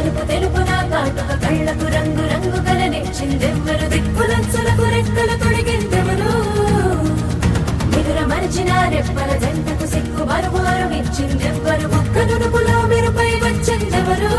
నలుపు తెలుపు నా కాటుక కళ్ళకు రంగు రంగు కలనిచ్చిందెవ్వరు దిక్కులంచులకు రెక్కలు తొడిగిందెవరు నిదుర మరిచిన రెప్పల జంటకు సిక్కు మరుమారు ఇచ్చిందెవ్వరు ఒక్క నునుపులో మెరుపై వచ్చిందెవరు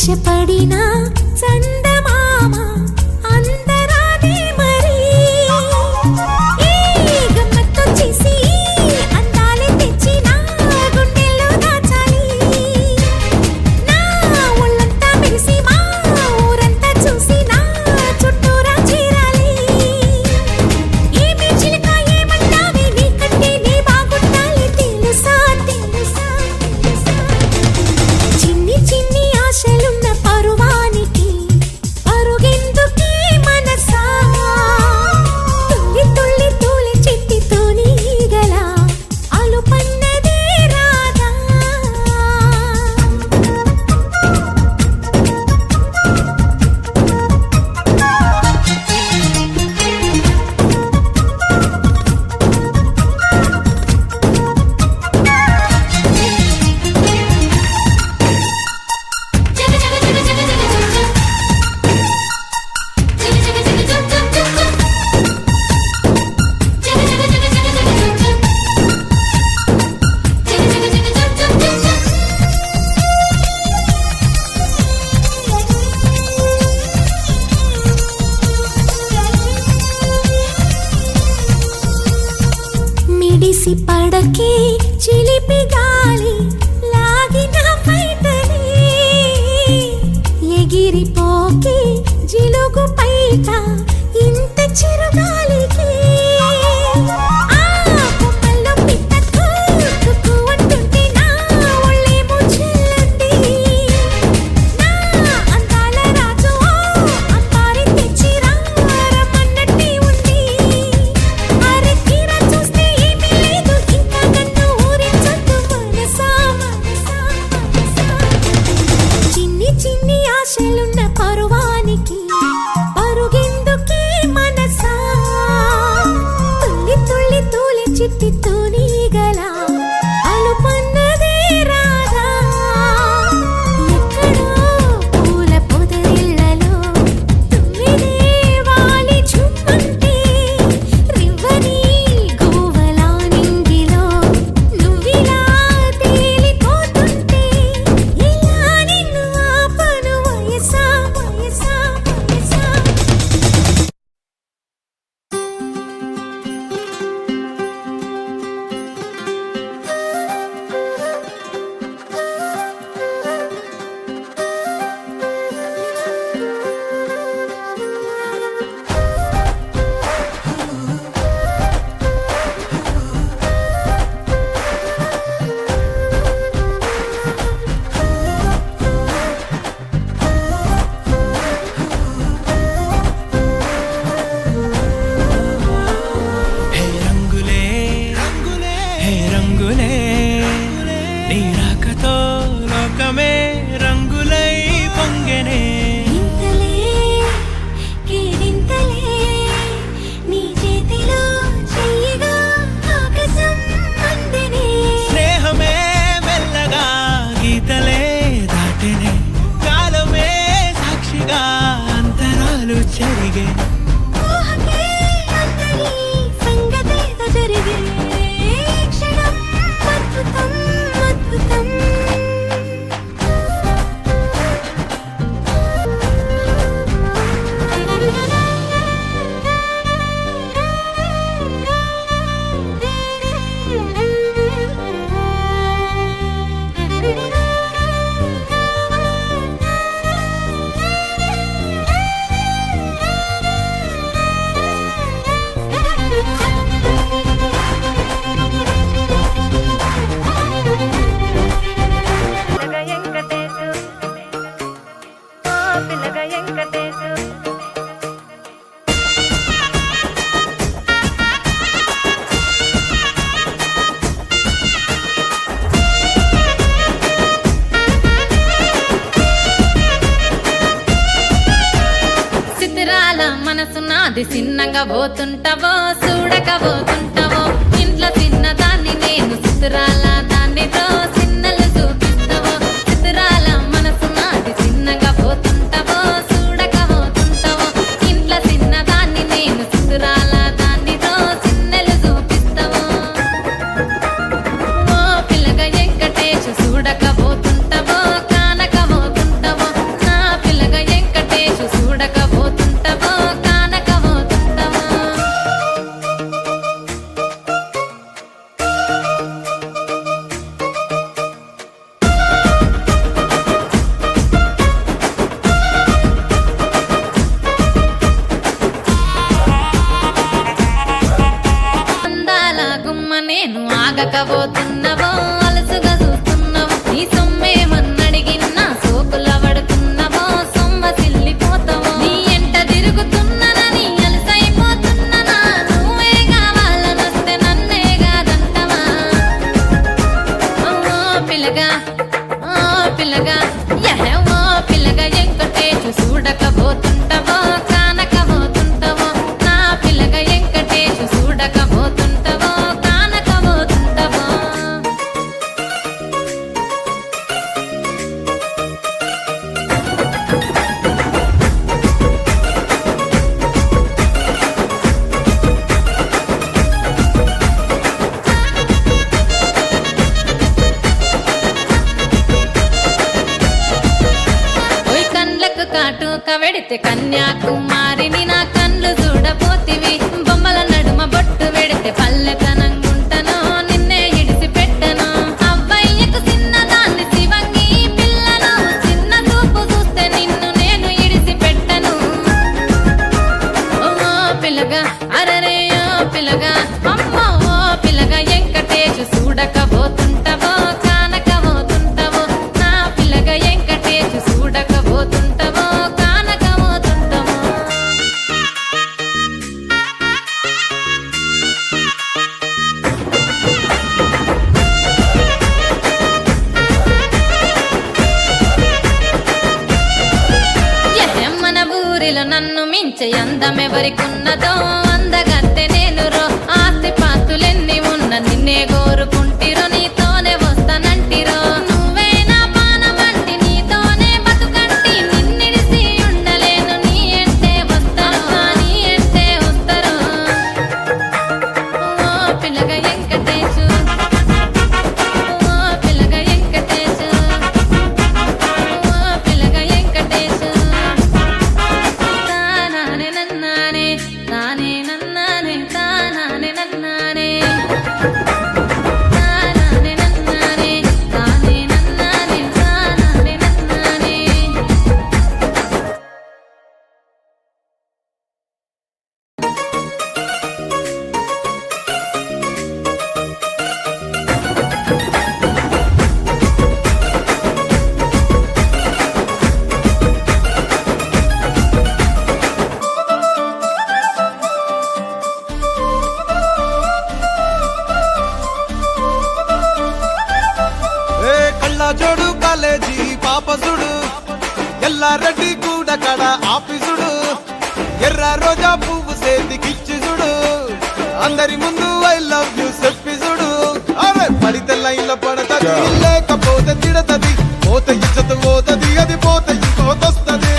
ఆశపడినా చందమామ అందరాదే మరి ఈ గమ్మత్తు చేసి అందాలే తెచ్చి నా గుండెల్లో దాచాలి నా ఒళ్ళంతా మెరిసి మా ఊరంతా చూసి నా చుట్టూరా చేరాలి ఏమి చిలక ఏమంటావే నీకంటే నీ బాగుండాలి తెలుసా తెలుసా తెలుసా చిన్ని చిన్ని ఆశలున్న పరువానికి పరుగెందుకే మనసా తుల్లి తుల్లి తూలి చెట్టితో నీగల అలుపన్నదే రాదా మిడిసి పడకే చిలిపి గాలి లాగిన పైటని ఎగిరిపోకే జిలుగు పైట ఇంత చిరుగాలికి ఆ కొమ్మల్లో పిట్ట కూకు అంటుంటే నా ఒళ్ళేమో చెల్లంది నా అందాల రాజు అంబారి తెచ్చి రమ్మన్నట్టే ఉంది అరే తీరా చూస్తే ఏమీ లేదు ఇంకా నన్ను ఊరించొద్దు మనసా మనసా మనసా చిన్ని చిన్ని ఆశలున్న పరువానికి పరుగెందుకే మనసా తుల్లి తుల్లి తూలి చిట్టితో నీగల అలుపన్నదే రాదా ఎక్కడో పూల పొదరిళ్ళలో తుమ్మిదే వాలి చుమ్మంటే రివ్వని గోవలా నింగిలో నువ్విలా తేలిపోతుంటే ఇలా నిన్ను ఆపను వయసా వయసా వయసా హే రంగులే హే రంగులే నీ రాకతో లోకమే రంగులై పొంగెనే ఇంతలే కేరింతలే నీ చేతిలో చెయ్యగా ఆకాశం అందెనే స్నేహమే మెల్లగా గీతలే దాటెనే కాలమే సాక్షిగా అంతరాలు చెరిగే ఊహకే అందని సంగతేదో జరిగే క్షణం అద్భుతం అద్భుతం సిద్ధిరాల మనసు నాది చిన్నగా పోతుంటావో చూడక పోతుంటావో ఇంట్లో చిన్న దాన్ని నేను సిద్ధిరాల దాన్నితో చిన్నలు చూపిస్తావో సిద్ధిరాల మనసు నాది చిన్నగా పోతుంటావో చూడక పోతుంటావో ఇంట్లో చిన్న దాన్ని నేను సిద్ధిరాల దాన్నితో చిన్నలు చూపిస్తావో ఓ పిల్లగా ఎక్కటేసి చూడక పోతుంటావో కానక పోతుంటావో పెడితే కన్యాకుమారిని నా కళ్ళు చూడపోతివి బొమ్మల నడుమ బొట్టు పెడితే పల్లెతనంగుంటను నిన్నే ఇడిసి పెట్టను అవ్వయ్యకు చిన్నదాన్ని శివంగి పిల్లను చిన్న చూపు చూస్తే నిన్ను నేను ఇడిసి పెట్టను ఓ పిల్లగా అరరే ఓ పిల్లగా అమ్మో ఓ పిల్లగా వెంకటేశు చూడకపోతుంటవో కానకపోతుంటవో నా పిల్లగా వెంకటేశు చూడకపోతుంటవో కానకపోతుంటవో మన ఊరిలో నన్ను మించే అందమెవరికున్నదో అందగత్తె నేను రో ఆస్తి పాస్తులెన్ని ఉన్న నిన్నే కోరుకుంటిరో నీతోనే వస్తానంటిరో నువ్వే నా పానమంటి నీతోనే బతుకంటి నిన్నిడిసి ఉండలేను నీ అంటే వస్తాను నీ అంటే వస్తారు ఓ పిల్లగా వెంకటేశు ఓ పిల్లగా వెంకటేశు ఓ పిల్లగా వెంకటేశు తానానే నన్నానే తానే నన్నానే తానానే నన్నానే తానానే నన్నానే తానే నన్నానే తానానే నన్నానే ఏ కళ్ళ జోడు కాలేజీ పాపసుడు ఎల్లారెడ్డి కూడా కడ ఆఫీసుడు ఎర్ర రోజా పువ్వు సేతికిచ్చి చూడు అందరి ముందు ఐ లవ్ యూ చెప్పి చూడు అరే పడితే లైన్ల పడతది లేకపోతే తిడతది పోత ఇచ్చత పోతది అది పోత ఇంకోతొస్తది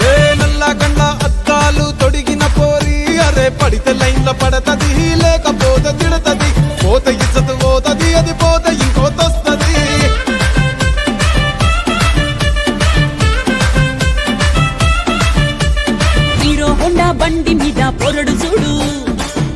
ఏ నల్ల కళ్ళ అద్దాలు తొడిగిన పోరి అరే పడితే లైన్ల పడతది లేకపోతే తిడతది పోత ఇచ్చత పోతది అది పోత ఇంకోతొస్తది హీరో హోండా బండి మీద పొరడు చూడు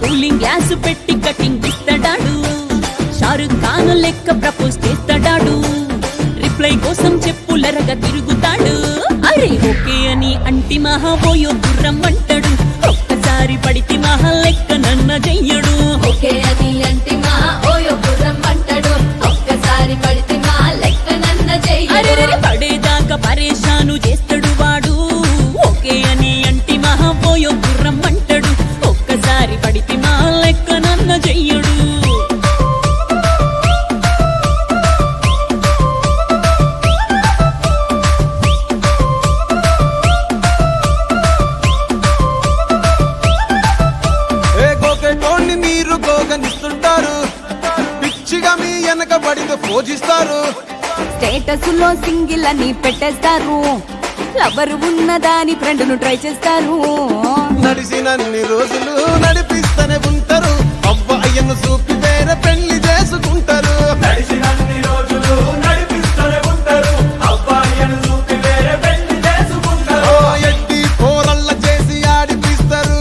కూలింగ్ గ్లాస్ పెట్టి కటింగ్ ఇస్తాడాడు షారుఖ్ ఖాన్ లెక్క ప్రపోజ్ చేస్తాడాడు రిప్లై కోసం చెప్పులరగా తిరుగుతాడు అరే ఓకే అని అంటి మహా పోయో గుర్రం అంటాడు ఒక్కసారి పడితే మహా లెక్క నన్న చెయ్యడు ఓకే అది అంటే మా ఓయో గుర్రం అంటాడు ఒక్కసారి పడితే మా లెక్క నన్న అరే చెయ్యడు పడేదాకా పరేషాను చేస్తాడు వాడు ఓకే అని అంటి మహా పోయో గుర్రం అంటాడు ఒక్కసారి పడితే మా లెక్క నన్న చెయ్యడు ఏ గోకెటోన్ని మీరు గోగనిస్తుంటారు పిచ్చిగా మీ వెనక పడితే పూజిస్తారు స్టేటస్ లో సింగిల్ అని పెట్టేస్తారు లవర్ ఉన్నదాని ఫ్రెండ్ ను ట్రై చేస్తారు నడిచినన్ని రోజులు నడిపిస్తూనే ఉంటారు అవ్వ అయ్యను చూపి వేరే పెళ్లి చేసుకుంటారు నడిచినన్ని రోజులు నడిపిస్తూనే ఉంటారు అవ్వ అయ్యను చూపి వేరే పెళ్లి చేసుకుంటారు ఎట్టి పోరల్ల చేసి ఆడిపిస్తారు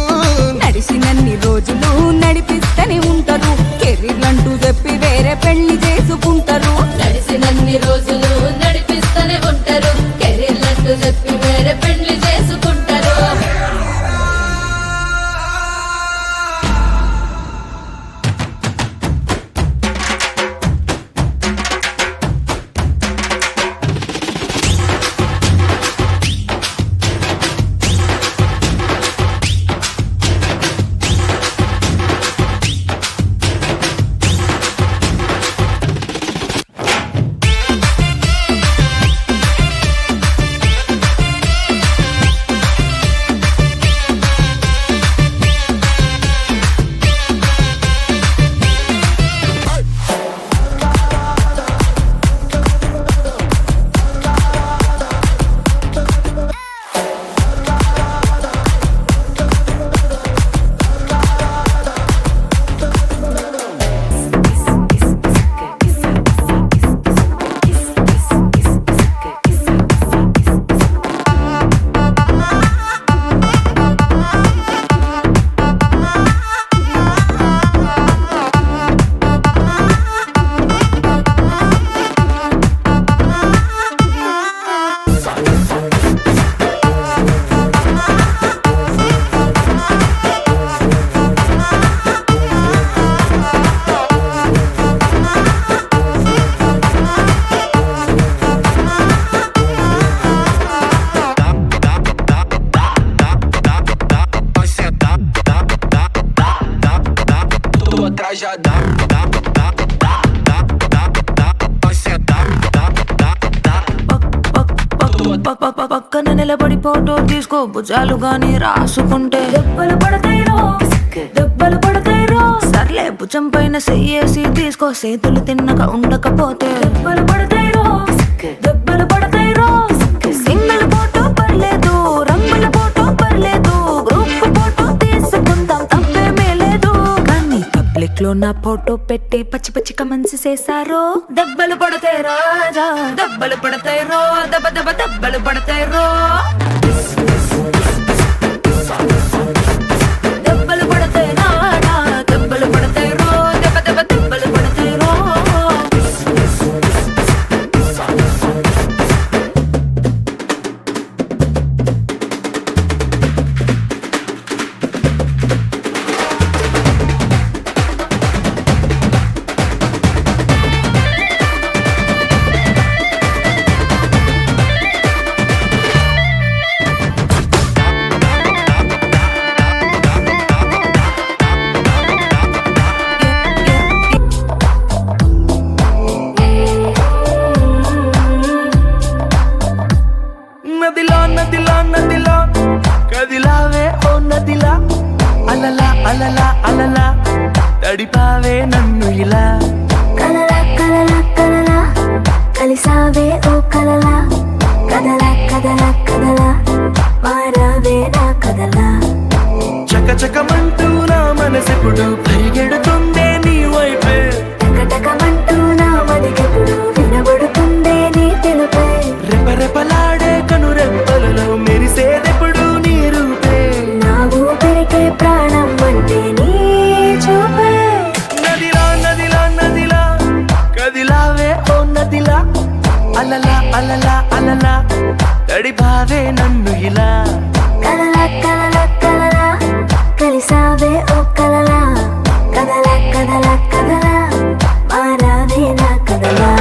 నడిచినన్ని రోజులు నడిపిస్తూనే ఉంటారు కెరీర్ అంటూ చెప్పి వేరే పెళ్లి చేసుకుంటారు నడిసినన్ని రోజులు నడిపిస్తూనే ఉంటారు కెరీర్లంటూ చెప్పి వేరే పెళ్లి చేసుకుంటారు పక్కన నిలబడి ఫోటో తీసుకో భుజాలు గాని రాసుకుంటే దెబ్బలు పడతాయి రో దెబ్బలు పడతాయి రో సర్లే భుజం పైన చెయ్యేసి తీసుకో చేతులు తిన్నక ఉండకపోతే దెబ్బలు పడతాయి రో దెబ్బలు పడతాయి రో సింగిల్ ఫోటో పర్లేదు రంగుల ఫోటో పర్లేదు గ్రూప్ ఫోటో తీసుకుందాం తప్పేమీ లేదు కానీ పబ్లిక్ లో నా ఫోటో పెట్టి పచ్చి పచ్చి కమెంట్స్ చేశారో దెబ్బలు పడతాయి రాజా దెబ్బలు పడతాయి రో దెబ్బ దెబ్బ దెబ్బలు పడతాయి రో దెబ్బలు పడతాయి రాజా దెబ్బలు పడతాయి రో దెబ్బ దెబ్బ దెబ్బలు పడతాయి రో నదిలా నదిలా నదిలా కదిలావే ఓ నదిలా అలలా అలలా అలలా తడిపావే నన్ను ఇలా కలలా కలలా కలలా కలిసావే ఓ కలలా కదలా కదలా కదలా మారావే నా కదలా చకచకమంటూ నా మనసెప్పుడు పరిగెడుతుందే నీ వైపే టకటకమంటూ నా మదికెప్పుడు వినబడుతుందే నీ తెలుపే రెపరెపలాడే కనురెప్పలలో మెరిసేదెప్పుడు నీ రూపే నా ఊపిరికే ప్రాణం అంటే నీ చూపే నదిలా నదిలా నదిలా కదిలావే ఓ నదిలా అలలా అలలా అలలా తడిపావే నన్ను ఇలా కలలా కలలా కలలా కలిసావే ఓ కలలా కదలా కదలా కదలా మారావే నా కదలా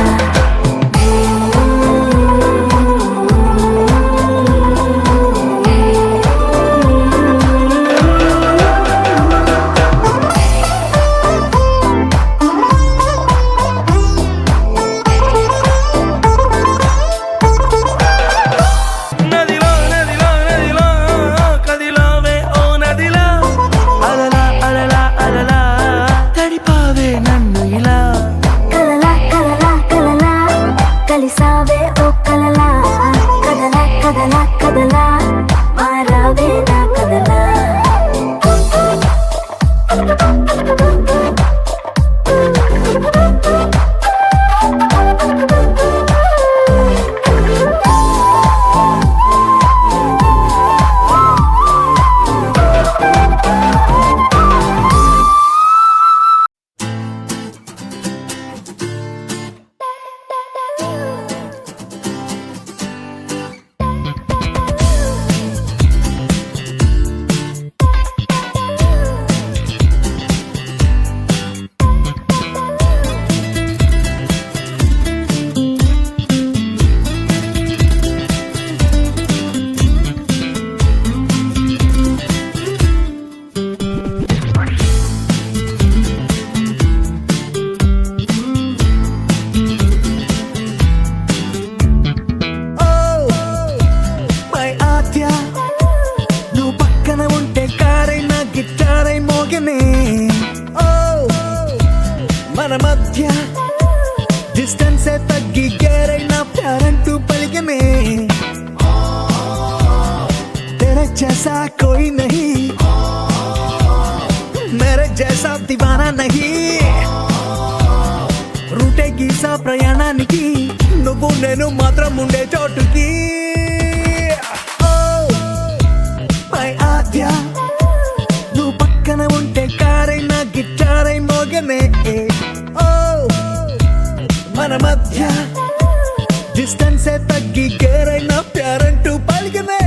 నదిలా నదిలా నదిలా కదిలావే ఓ నదిలా అలలా అలలా అలలా తడిపావే నన్ను ఇలా కలలా కలలా కలలా కలిసావే ఓ కలలా కదలా కదలా కదలా మారావే నా కదలా మై ఆద్య నువ్వు పక్కన ఉంటే కారైనా గిటారై మోగనే ఓ మన మధ్య డిస్టెన్స్ తగ్గి గేరైనా ప్యారంటూ పలికనే तेरे जैसा कोई नहीं मेरे जैसा दीवाना नहीं రూటే గీసా ప్రయాణానికి నువ్వు నేను మాత్రం ఉండే చోటుకి మై ఆద్య నువ్వు పక్కన ఉంటే కారైనా గిటారై మోగనే ఓ మన మధ్య డిస్టెన్స్ తగ్గి గేరైనా ప్యారంటూ పలికనే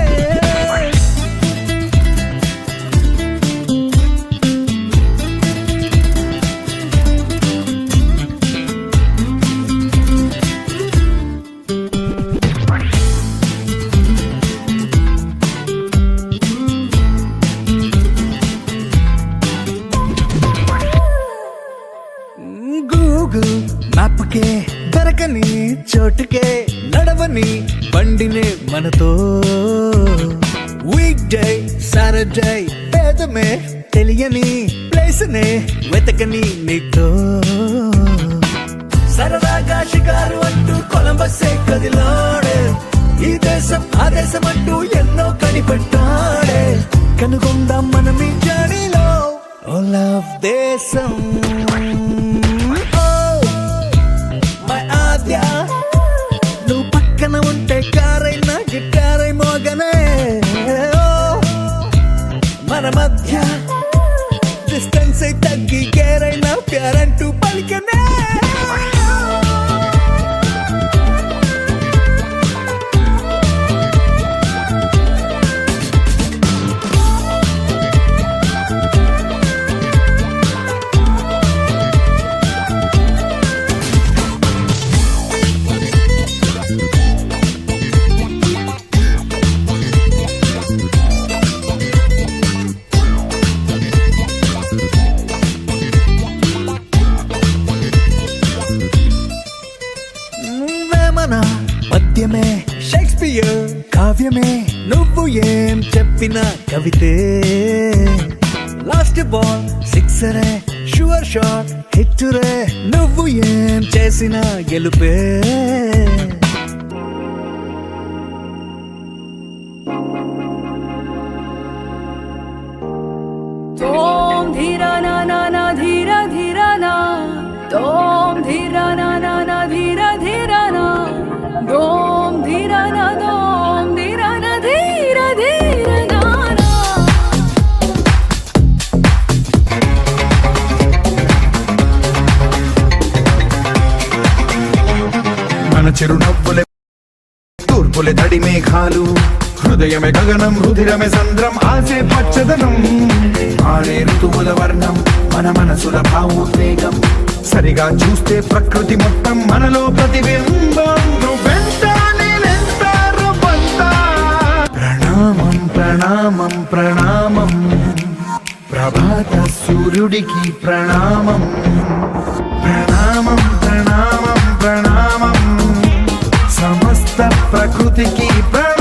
गूगल मैप के దొరకని చోటుకే నడవని బండినే మనతో వీక్ డే సాటర్డే పేదమే తెలియని ప్లేస్ నే వెతకని నీతో సరదాగా షికారు అంటూ కొలంబస్సే కదిలాడే ఈ దేశం ఆ దేశం అంటూ ఎన్నో కనిపెట్టాడే కనుగొందాం మనం ఈ జర్నీలో ఓ లవ్ దేశం మై ఆద్య నువ్వు పక్కన ఉంటే కారైనా గిటారై మోగనే మన మధ్య డిస్టెన్స్ అయి తగ్గి గేరైనా ప్యారంటూ పలికనే నువ్వేమనా పద్యమే షేక్స్పియర్ కావ్యమే నువ్వు ఏం చెప్పిన కవితే లాస్ట్ బాల్ సిక్సరే షూర్ షాట్ హిట్టురే నువ్వు ఏం చేసిన గెలుపే తోం ధీరా నా నా నా ధీరా ధీరా నా తోం ధీరా నా నా నా ధీరా ధీరా నా దోం ధీరా నా దోం ధీరా నా ధీరా ధీరా నా నా మన చిరునవ్వులే తూర్పులే తడి మేఘాలు హృదయమే గగనం రుధిరమే సంద్రం ఆసే పచ్చదనం ఆడే ఋతువుల వర్ణం మన మనసుల భావోద్వేగం సరిగా చూస్తే ప్రకృతి మొత్తం మనలో ప్రతిబింబం నువ్వెంత నేనెంత రూపంత ప్రణామం ప్రణామం ప్రణామం ప్రభాత సూర్యుడికి ప్రణామం ప్రణామం ప్రణామం ప్రణామం సమస్త ప్రకృతికి ప్రణామం